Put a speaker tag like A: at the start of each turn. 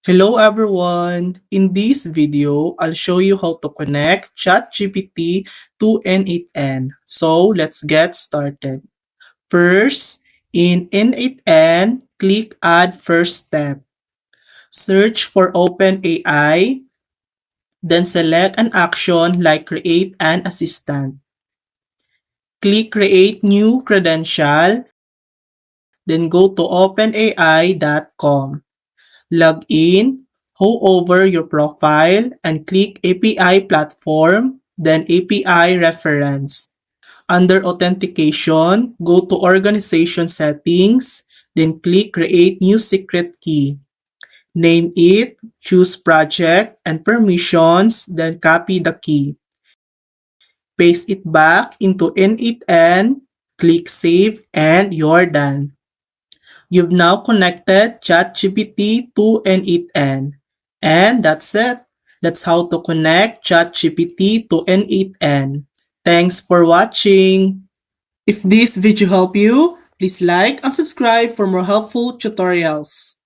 A: Hello everyone! In this video, I'll show you how to connect ChatGPT to N8N. So let's get started. First, in N8N, click Add First Step. Search for OpenAI, then select an action like Create an Assistant. Click Create New Credential, then go to openai.com. Log in, hover over your profile, and click API Platform, then API Reference. Under Authentication, go to Organization Settings, then click Create New Secret Key. Name it, choose Project and Permissions, then copy the key. Paste it back into N8N, click Save, and you're done. You've now connected ChatGPT to N8N. And that's it. That's how to connect ChatGPT to N8N. Thanks for watching. If this video helped you, please like and subscribe for more helpful tutorials.